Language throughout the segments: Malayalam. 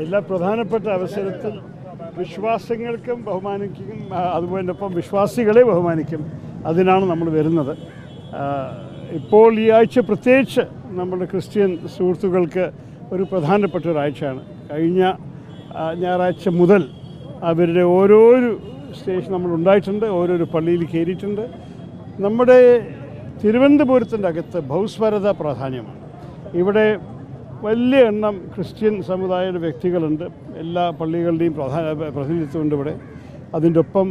എല്ലാ പ്രധാനപ്പെട്ട അവസരത്തിൽ വിശ്വാസങ്ങൾക്കും ബഹുമാനിക്കും, അതുപോലൊപ്പം വിശ്വാസികളെ ബഹുമാനിക്കും. അതിനാണ് നമ്മൾ വരുന്നത്. ഇപ്പോൾ ഈ ആഴ്ച പ്രത്യേകിച്ച് നമ്മുടെ ക്രിസ്ത്യൻ സുഹൃത്തുക്കൾക്ക് ഒരു പ്രധാനപ്പെട്ട ഒരാഴ്ചയാണ്. കഴിഞ്ഞ ഞായറാഴ്ച മുതൽ അവരുടെ ഓരോരു സ്റ്റേഷൻ നമ്മളുണ്ടായിട്ടുണ്ട്, ഓരോരു പള്ളിയിൽ കയറിയിട്ടുണ്ട്. നമ്മുടെ തിരുവനന്തപുരത്തിൻ്റെ അകത്ത് ബഹുസ്വരത പ്രാധാന്യമാണ്. ഇവിടെ വലിയ എണ്ണം ക്രിസ്ത്യൻ സമുദായയുടെ വ്യക്തികളുണ്ട്. എല്ലാ പള്ളികളുടെയും പ്രതിനിധിത്വമുണ്ട് ഇവിടെ. അതിൻ്റെ ഒപ്പം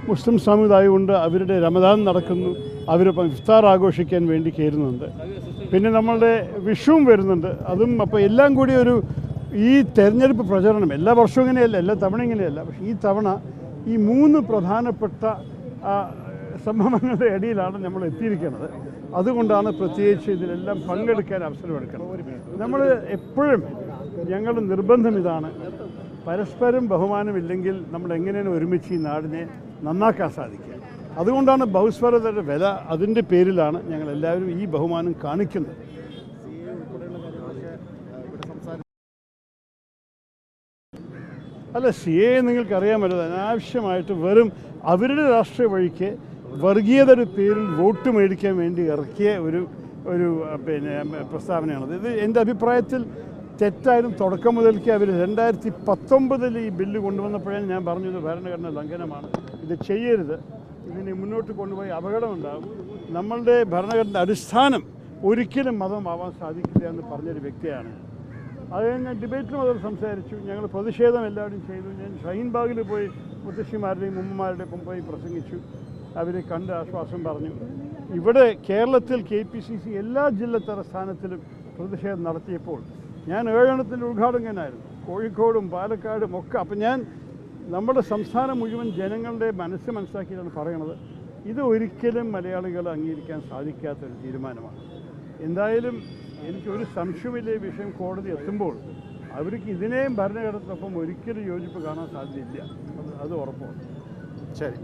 മുസ്ലിം സമുദായമുണ്ട്. അവരുടെ റമദാൻ നടക്കുന്നു, അവരൊപ്പം ഇഫ്താർ ആഘോഷിക്കാൻ വേണ്ടി കയറുന്നുണ്ട്. പിന്നെ നമ്മളുടെ വിഷുവും വരുന്നുണ്ട്. അതും അപ്പോൾ എല്ലാം കൂടി ഒരു ഈ തെരഞ്ഞെടുപ്പ് പ്രചരണം എല്ലാ വർഷവും ഇങ്ങനെയല്ല, എല്ലാ തവണ ഇങ്ങനെയല്ല. പക്ഷേ ഈ തവണ ഈ 3 പ്രധാനപ്പെട്ട സംഭവങ്ങളുടെ ഇടയിലാണ് നമ്മൾ എത്തിയിരിക്കുന്നത്. അതുകൊണ്ടാണ് പ്രത്യേകിച്ച് ഇതിലെല്ലാം പങ്കെടുക്കാൻ അവസരമെടുക്കുന്നത്. നമ്മൾ എപ്പോഴും ഞങ്ങളുടെ നിർബന്ധം ഇതാണ്, പരസ്പരം ബഹുമാനമില്ലെങ്കിൽ നമ്മൾ എങ്ങനെയാണ് ഒരുമിച്ച് ഈ നാടിനെ നന്നാക്കാൻ സാധിക്കുക. അതുകൊണ്ടാണ് ബഹുസ്വരതയുടെ വില, അതിൻ്റെ പേരിലാണ് ഞങ്ങളെല്ലാവരും ഈ ബഹുമാനം കാണിക്കുന്നത്. അല്ല, CA നിങ്ങൾക്കറിയാമല്ലോ, അനാവശ്യമായിട്ട് വെറും അവരുടെ രാഷ്ട്രീയ വഴിക്ക് വർഗീയതയുടെ പേരിൽ വോട്ട് മേടിക്കാൻ വേണ്ടി ഇറക്കിയ ഒരു പ്രസ്താവനയാണത്. ഇത് എൻ്റെ അഭിപ്രായത്തിൽ തെറ്റായിരുന്നു. തുടക്കം മുതൽക്ക് അവർ 2019 ഈ ബില്ല് കൊണ്ടുവന്നപ്പോഴാണ് ഞാൻ പറഞ്ഞത് ഭരണഘടന ലംഘനമാണ്, ഇത് ചെയ്യരുത്, ഇതിനെ മുന്നോട്ട് കൊണ്ടുപോയി അപകടമുണ്ടാകും, നമ്മളുടെ ഭരണഘടന അടിസ്ഥാനം ഒരിക്കലും മതമാവാൻ സാധിക്കില്ല എന്ന് പറഞ്ഞൊരു വ്യക്തിയാണ്. അത് ഞാൻ ഡിബേറ്റിലും അതിൽ സംസാരിച്ചു. ഞങ്ങൾ പ്രതിഷേധം എല്ലാവരും ചെയ്തു. ഞാൻ ഷഹീൻബാഗിൽ പോയി മുത്തശ്ശിമാരുടെയും ഉമ്മമാരുടെയും ഒപ്പം പോയി പ്രസംഗിച്ചു. അവരെ കണ്ട് ആശ്വാസം പറഞ്ഞു. ഇവിടെ കേരളത്തിൽ KPCC എല്ലാ ജില്ലാ തലസ്ഥാനത്തിലും പ്രതിഷേധം നടത്തിയപ്പോൾ ഞാൻ 7 എണ്ണത്തിൻ്റെ ഉദ്ഘാടകനായിരുന്നു, കോഴിക്കോടും പാലക്കാടും ഒക്കെ. അപ്പം ഞാൻ നമ്മുടെ സംസ്ഥാനം മുഴുവൻ ജനങ്ങളുടെ മനസ്സിലാക്കിയിട്ടാണ് പറയണത്. ഇത് ഒരിക്കലും മലയാളികൾ അംഗീകരിക്കാൻ സാധിക്കാത്തൊരു തീരുമാനമാണ്. എന്തായാലും എനിക്കൊരു സംശയമില്ല, ഈ വിഷയം കോടതി എത്തുമ്പോൾ അവർക്ക് ഇതിനെയും ഭരണഘടനയ്ക്കൊപ്പം ഒരിക്കലും യോജിപ്പ് കാണാൻ സാധ്യതയില്ല, അത് ഉറപ്പാണ്. ശരി.